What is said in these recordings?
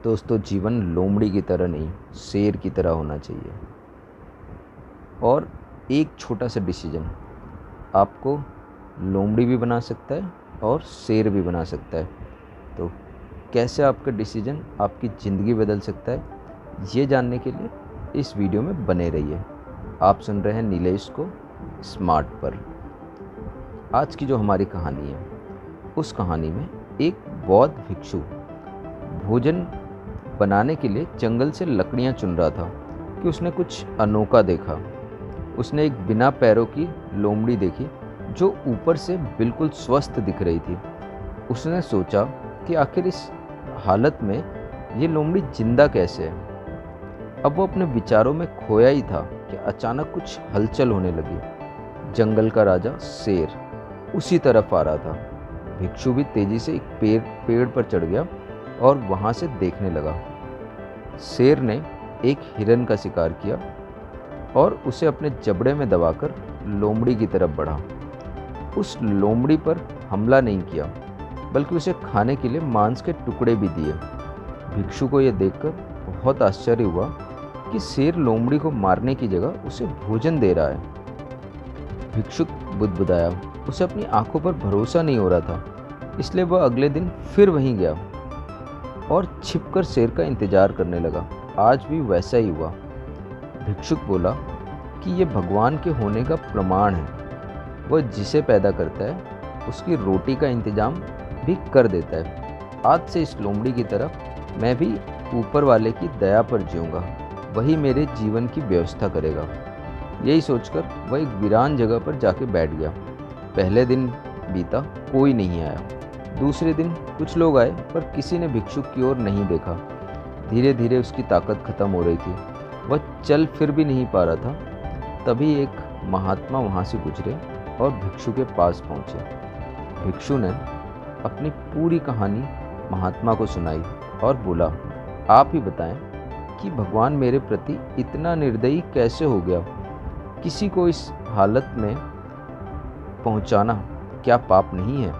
दोस्तों, जीवन लोमड़ी की तरह नहीं, शेर की तरह होना चाहिए। और एक छोटा सा डिसीजन आपको लोमड़ी भी बना सकता है और शेर भी बना सकता है। तो कैसे आपका डिसीजन आपकी ज़िंदगी बदल सकता है, ये जानने के लिए इस वीडियो में बने रहिए। आप सुन रहे हैं नीलेश को स्मार्ट पर। आज की जो हमारी कहानी है, उस कहानी में एक बौद्ध भिक्षु भोजन बनाने के लिए जंगल से लकड़ियां चुन रहा था कि उसने कुछ अनोखा देखा। उसने एक बिना पैरों की लोमड़ी देखी जो ऊपर से बिल्कुल स्वस्थ दिख रही थी। उसने सोचा कि आखिर इस हालत में ये लोमड़ी जिंदा कैसे है। अब वो अपने विचारों में खोया ही था कि अचानक कुछ हलचल होने लगी। जंगल का राजा शेर उसी तरफ आ रहा था। भिक्षु भी तेजी से एक पेड़ पर चढ़ गया और वहां से देखने लगा। शेर ने एक हिरन का शिकार किया और उसे अपने जबड़े में दबाकर लोमड़ी की तरफ बढ़ा। उस लोमड़ी पर हमला नहीं किया, बल्कि उसे खाने के लिए मांस के टुकड़े भी दिए। भिक्षु को यह देखकर बहुत आश्चर्य हुआ कि शेर लोमड़ी को मारने की जगह उसे भोजन दे रहा है। भिक्षुक बुदबुदाया। उसे अपनी आंखों पर भरोसा नहीं हो रहा था, इसलिए वह अगले दिन फिर वहीं गया और छिपकर शेर का इंतजार करने लगा। आज भी वैसा ही हुआ। भिक्षुक बोला कि यह भगवान के होने का प्रमाण है। वह जिसे पैदा करता है उसकी रोटी का इंतजाम भी कर देता है। आज से इस लोमड़ी की तरह मैं भी ऊपर वाले की दया पर जीऊँगा। वही मेरे जीवन की व्यवस्था करेगा। यही सोचकर वह एक वीरान जगह पर जाके बैठ गया। पहले दिन बीता, कोई नहीं आया। दूसरे दिन कुछ लोग आए, पर किसी ने भिक्षुक की ओर नहीं देखा। धीरे धीरे उसकी ताकत खत्म हो रही थी। वह चल फिर भी नहीं पा रहा था। तभी एक महात्मा वहां से गुजरे और भिक्षु के पास पहुंचे। भिक्षु ने अपनी पूरी कहानी महात्मा को सुनाई और बोला, आप ही बताएं कि भगवान मेरे प्रति इतना निर्दयी कैसे हो गया। किसी को इस हालत में पहुंचाना क्या पाप नहीं है?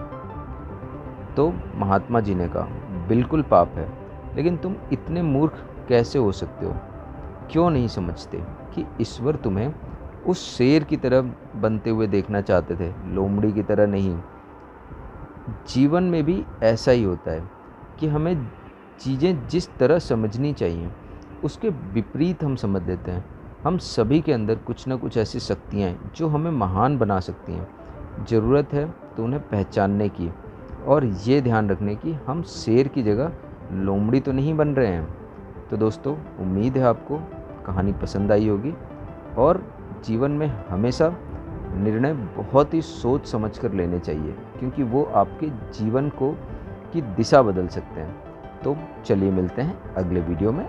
तो महात्मा जी ने कहा, बिल्कुल पाप है, लेकिन तुम इतने मूर्ख कैसे हो सकते हो? क्यों नहीं समझते कि ईश्वर तुम्हें उस शेर की तरह बनते हुए देखना चाहते थे, लोमड़ी की तरह नहीं। जीवन में भी ऐसा ही होता है कि हमें चीज़ें जिस तरह समझनी चाहिए उसके विपरीत हम समझ लेते हैं। हम सभी के अंदर कुछ ना कुछ ऐसी शक्तियाँ हैं जो हमें महान बना सकती हैं। ज़रूरत है तो उन्हें पहचानने की और ये ध्यान रखने की हम शेर की जगह लोमड़ी तो नहीं बन रहे हैं। तो दोस्तों, उम्मीद है आपको कहानी पसंद आई होगी और जीवन में हमेशा निर्णय बहुत ही सोच समझ कर लेने चाहिए, क्योंकि वो आपके जीवन को की दिशा बदल सकते हैं। तो चलिए मिलते हैं अगले वीडियो में।